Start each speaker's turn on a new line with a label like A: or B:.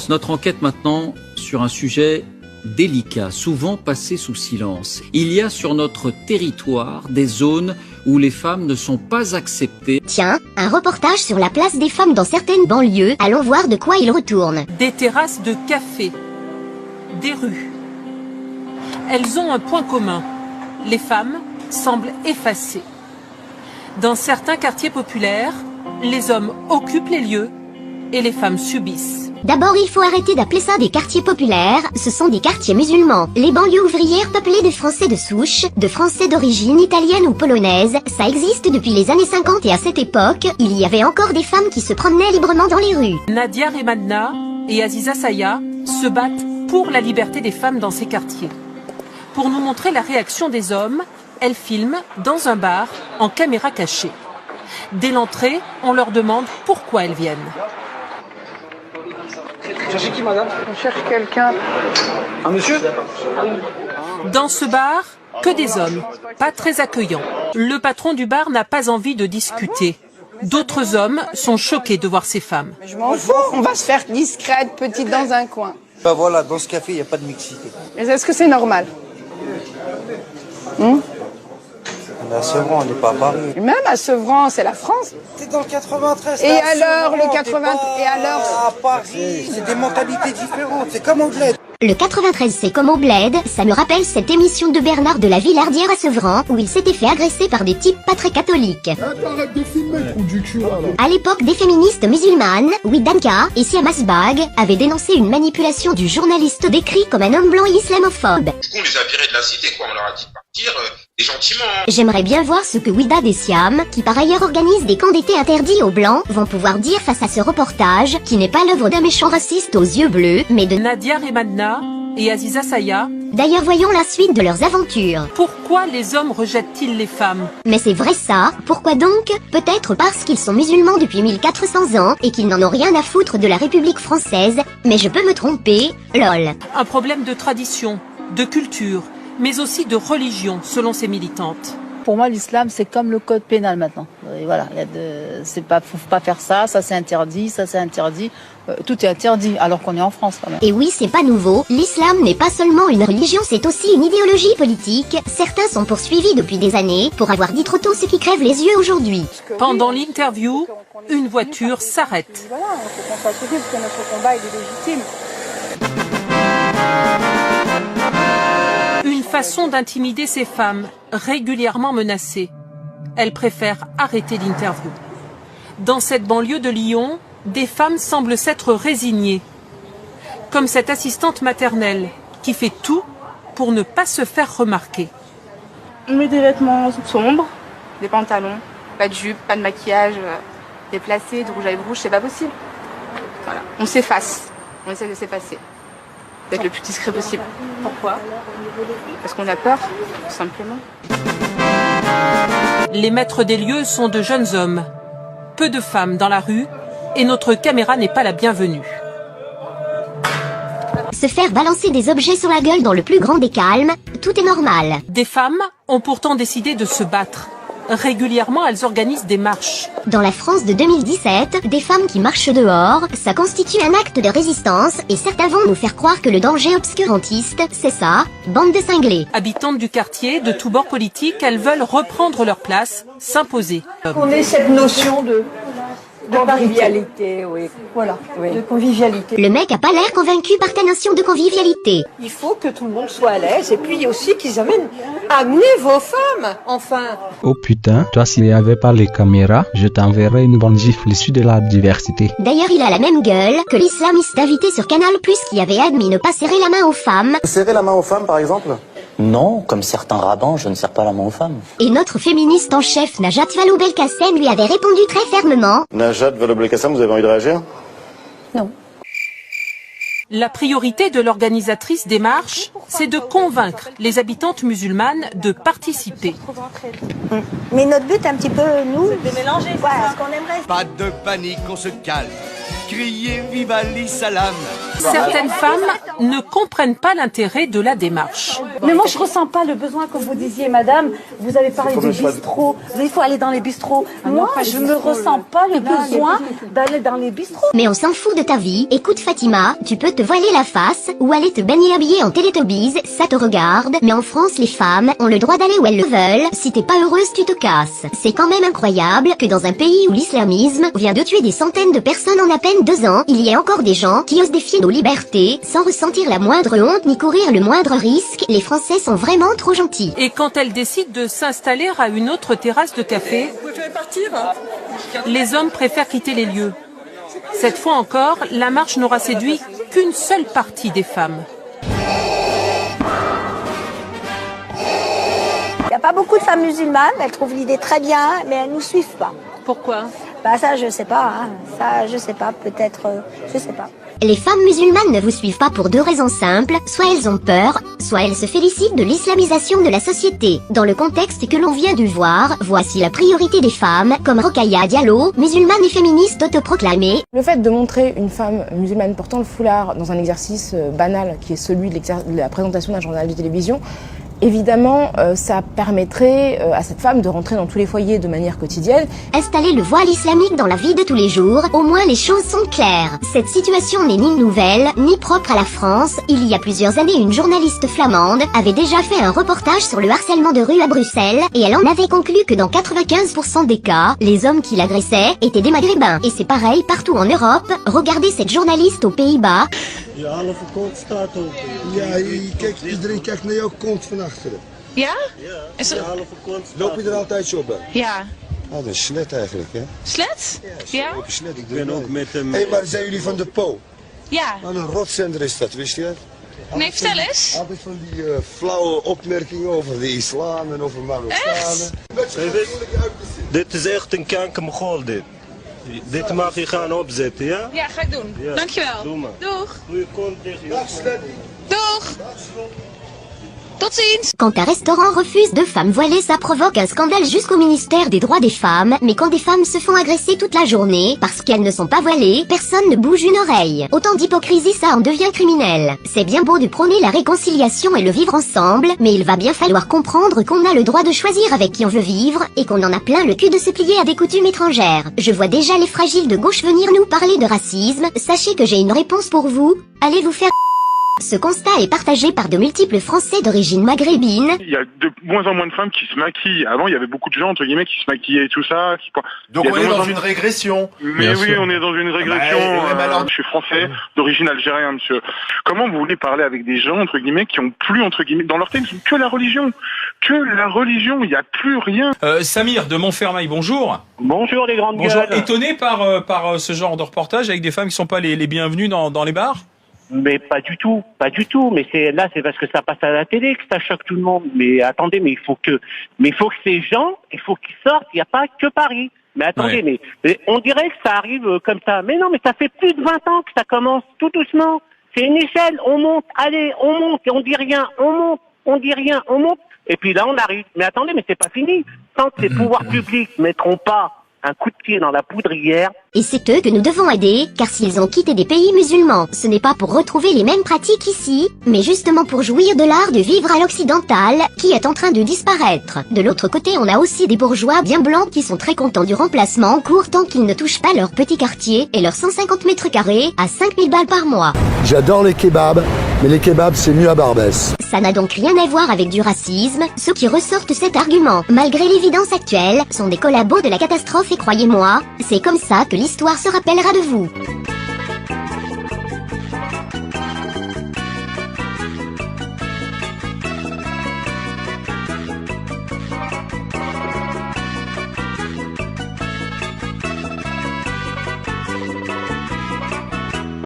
A: lance notre enquête maintenant sur un sujet délicat, souvent passé sous silence. Il y a sur notre territoire des zones où les femmes ne sont pas acceptées.
B: Tiens, un reportage sur la place des femmes dans certaines banlieues. Allons voir de quoi il retourne.
C: Des terrasses de café, des rues. Elles ont un point commun. Les femmes semblent effacées. Dans certains quartiers populaires, les hommes occupent les lieux et les femmes subissent.
B: D'abord, il faut arrêter d'appeler ça des quartiers populaires, ce sont des quartiers musulmans. Les banlieues ouvrières peuplées de Français de souche, de Français d'origine italienne ou polonaise, ça existe depuis les années 50 et à cette époque, il y avait encore des femmes qui se promenaient librement dans les rues.
C: Nadia Remadna et Aziza Saya se battent pour la liberté des femmes dans ces quartiers. Pour nous montrer la réaction des hommes, elles filment dans un bar en caméra cachée. Dès l'entrée, on leur demande pourquoi elles viennent.
D: Vous cherchez qui, madame?
E: On cherche quelqu'un.
D: Un monsieur?
C: Dans ce bar, que des hommes, pas très accueillants. Le patron du bar n'a pas envie de discuter. D'autres hommes sont choqués de voir ces femmes.
E: Je m'en fous, on va se faire discrète, petite dans un coin.
F: Ben voilà, dans ce café, il n'y a pas de mixité.
E: Mais est-ce que c'est normal?
F: On est à Sevran, on n'est pas à Paris.
E: Même à Sevran, c'est la France.
F: T'es dans le 93.
E: Et alors, le 80... Et alors
F: à Paris, c'est des mentalités différentes, c'est comme au bled.
B: Le 93 c'est comme au bled, ça me rappelle cette émission de Bernard de la Villardière à Sevran, où il s'était fait agresser par des types pas très catholiques.
G: Arrête de filmer, trou du cul, alors.
B: À l'époque, des féministes musulmanes, Widanka et Siam Asbag, avaient dénoncé une manipulation du journaliste décrit comme un homme blanc islamophobe.
H: Du coup, on les a virés de la cité, quoi. On leur a dit de partir, et gentiment.
B: J'aimerais bien voir ce que Widad et Siam, qui par ailleurs organisent des camps d'été interdits aux blancs, vont pouvoir dire face à ce reportage, qui n'est pas l'œuvre d'un méchant raciste aux yeux bleus, mais de
C: Nadia Remadna et Aziza Saya.
B: D'ailleurs, voyons la suite de leurs aventures.
C: Pourquoi les hommes rejettent-ils les femmes?
B: Mais c'est vrai ça, pourquoi donc? Peut-être parce qu'ils sont musulmans depuis 1400 ans et qu'ils n'en ont rien à foutre de la République française, mais je peux me tromper, lol.
C: Un problème de tradition, de culture, mais aussi de religion, selon ces militantes.
I: Pour moi, l'islam, c'est comme le code pénal maintenant. Et voilà, faut pas faire ça, ça c'est interdit, ça c'est interdit. Tout est interdit, alors qu'on est en France quand même.
B: Et oui, c'est pas nouveau. L'islam n'est pas seulement une religion, c'est aussi une idéologie politique. Certains sont poursuivis depuis des années pour avoir dit trop tôt ce qui crève les yeux aujourd'hui.
C: Pendant l'interview, une voiture s'arrête.
E: Voilà, il faut qu'on soit soudés parce que notre combat est légitime.
C: Une façon d'intimider ces femmes, régulièrement menacées. Elles préfèrent arrêter l'interview. Dans cette banlieue de Lyon, des femmes semblent s'être résignées. Comme cette assistante maternelle, qui fait tout pour ne pas se faire remarquer.
J: On met des vêtements sombres, des pantalons, pas de jupe, pas de maquillage déplacé, de rouge à lèvres rouge, c'est pas possible. Voilà. On s'efface, on essaie de s'effacer. D'être le plus discret possible.
C: Pourquoi?
J: Parce qu'on a peur, tout simplement.
C: Les maîtres des lieux sont de jeunes hommes. Peu de femmes dans la rue et notre caméra n'est pas la bienvenue.
B: Se faire balancer des objets sur la gueule dans le plus grand des calmes, tout est normal.
C: Des femmes ont pourtant décidé de se battre. Régulièrement, elles organisent des marches.
B: Dans la France de 2017, des femmes qui marchent dehors, ça constitue un acte de résistance et certains vont nous faire croire que le danger obscurantiste, c'est ça, bande de cinglés.
C: Habitantes du quartier, de tous bords politiques, elles veulent reprendre leur place, s'imposer.
K: On ait cette notion de convivialité, oui. Voilà, oui. De convivialité.
B: Le mec a pas l'air convaincu par ta notion de convivialité.
K: Il faut que tout le monde soit à l'aise et puis aussi qu'ils amenez vos femmes, enfin.
L: Oh putain, toi s'il n'y avait pas les caméras, je t'enverrais une bonne gifle issue de la diversité.
B: D'ailleurs, il a la même gueule que l'islamiste invité sur Canal+, qui avait admis ne pas serrer la main aux femmes.
F: Serrer la main aux femmes, par exemple?
M: Non, comme certains rabbins, je ne serre pas la main aux femmes.
B: Et notre féministe en chef, Najat Vallaud-Belkacem, lui avait répondu très fermement.
F: Najat Vallaud-Belkacem, vous avez envie de réagir?
J: Non.
C: La priorité de l'organisatrice des marches, c'est de convaincre les habitantes musulmanes de participer.
N: Mais notre but, un petit peu, nous,
K: c'est de mélanger,
N: voilà, ce qu'on aimerait.
O: Pas de panique, on se calme. Criez viva l'islam.
C: Certaines femmes ne comprennent pas l'intérêt de la démarche.
K: Mais moi, je ressens pas le besoin, comme vous disiez, madame. Vous avez parlé du bistrot. Il faut aller dans les bistrots. Moi, je me ressens pas le besoin d'aller dans les bistrots.
B: Mais on s'en fout de ta vie. Écoute Fatima, tu peux te voiler la face ou aller te baigner habillée en Teletubbies, ça te regarde. Mais en France, les femmes ont le droit d'aller où elles le veulent. Si t'es pas heureuse, tu te casses. C'est quand même incroyable que dans un pays où l'islamisme vient de tuer des centaines de personnes en à peine 2 ans, il y ait encore des gens qui osent défier nos libertés sans ressentir la moindre honte ni courir le moindre risque. Les Français sont vraiment trop gentils.
C: Et quand elles décident de s'installer à une autre terrasse de café, les hommes préfèrent quitter les lieux. Cette fois encore, la marche n'aura séduit qu'une seule partie des femmes.
N: Il n'y a pas beaucoup de femmes musulmanes, elles trouvent l'idée très bien, mais elles ne nous suivent pas.
C: Pourquoi?
N: Bah ça, je sais pas, hein. Ça, je sais pas, peut-être, je sais pas.
B: Les femmes musulmanes ne vous suivent pas pour 2 raisons simples, soit elles ont peur, soit elles se félicitent de l'islamisation de la société. Dans le contexte que l'on vient de voir, voici la priorité des femmes, comme Rokhaya Diallo, musulmane et féministe autoproclamée.
O: Le fait de montrer une femme musulmane portant le foulard dans un exercice banal, qui est celui de la présentation d'un journal de télévision, évidemment, ça permettrait à cette femme de rentrer dans tous les foyers de manière quotidienne.
B: Installer le voile islamique dans la vie de tous les jours, au moins les choses sont claires. Cette situation n'est ni nouvelle, ni propre à la France. Il y a plusieurs années, une journaliste flamande avait déjà fait un reportage sur le harcèlement de rue à Bruxelles, et elle en avait conclu que dans 95% des cas, les hommes qui l'agressaient étaient des maghrébins. Et c'est pareil partout en Europe. Regardez cette journaliste aux Pays-Bas.
G: Je halve kont staat open. Ja, iedereen kijkt naar jouw kont van achteren.
J: Ja?
G: Ja, je halve kont. Loop je er altijd zo bij?
J: Ja.
G: Ah, dat is slet eigenlijk, hè?
J: Slet?
G: Ja? Slet. Ik ben ook met hem... Hé, maar zijn jullie van de Po?
J: Ja.
G: Wat een rotzender is dat, wist je dat?
J: Nee, vertel eens.
G: Altijd van die flauwe opmerkingen over de islam en over Marokkanen. Dit is echt een kankermogol, dit. Dit mag je gaan opzetten, ja?
J: Ja, ga ik doen.
G: Ja.
J: Dankjewel.
G: Doe maar.
J: Doeg.
G: Goeie kont tegen je.
J: Doeg. Tot ziens.
B: Quand un restaurant refuse 2 femmes voilées, ça provoque un scandale jusqu'au ministère des droits des femmes. Mais quand des femmes se font agresser toute la journée parce qu'elles ne sont pas voilées, personne ne bouge une oreille. Autant d'hypocrisie, ça en devient criminel. C'est bien beau de prôner la réconciliation et le vivre ensemble, mais il va bien falloir comprendre qu'on a le droit de choisir avec qui on veut vivre et qu'on en a plein le cul de se plier à des coutumes étrangères. Je vois déjà les fragiles de gauche venir nous parler de racisme. Sachez que j'ai une réponse pour vous. Allez vous faire... Ce constat est partagé par de multiples Français d'origine maghrébine.
P: Il y a de moins en moins de femmes qui se maquillent. Avant, il y avait beaucoup de gens, entre guillemets, qui se maquillaient et tout ça.
Q: Donc on est dans une régression.
P: Mais oui, on est dans une régression. Je suis français, d'origine algérienne, monsieur. Comment vous voulez parler avec des gens, entre guillemets, qui ont plus, entre guillemets, dans leur thème, que la religion? Que la religion, il n'y a plus rien.
R: Samir de Montfermeil, bonjour.
S: Bonjour les grandes
R: Bonjour.
S: gueules.
R: Étonné par ce genre de reportage avec des femmes qui sont pas les bienvenues dans les bars?
S: Mais pas du tout. Mais c'est parce que ça passe à la télé que ça choque tout le monde. Mais attendez, mais il faut que ces gens, il faut qu'ils sortent. Il n'y a pas que Paris. Mais attendez,
R: ouais.
S: mais on dirait que ça arrive comme ça. Mais non, mais ça fait plus de 20 ans que ça commence tout doucement. C'est une échelle. On monte, allez, on monte et on dit rien. On monte, on dit rien, on monte. Et puis là, on arrive. Mais attendez, mais c'est pas fini. Tant que les pouvoirs publics mettront pas un coup de pied dans la poudrière.
B: Et c'est eux que nous devons aider, car s'ils ont quitté des pays musulmans, ce n'est pas pour retrouver les mêmes pratiques ici, mais justement pour jouir de l'art de vivre à l'occidental, qui est en train de disparaître. De l'autre côté, on a aussi des bourgeois bien blancs qui sont très contents du remplacement en cours tant qu'ils ne touchent pas leur petit quartier et leurs 150 mètres carrés à 5000 balles par mois.
T: J'adore les kebabs, mais les kebabs c'est mieux à Barbès.
B: Ça n'a donc rien à voir avec du racisme. Ceux qui ressortent cet argument, malgré l'évidence actuelle, sont des collabos de la catastrophe et croyez-moi, c'est comme ça que l'histoire se rappellera de vous.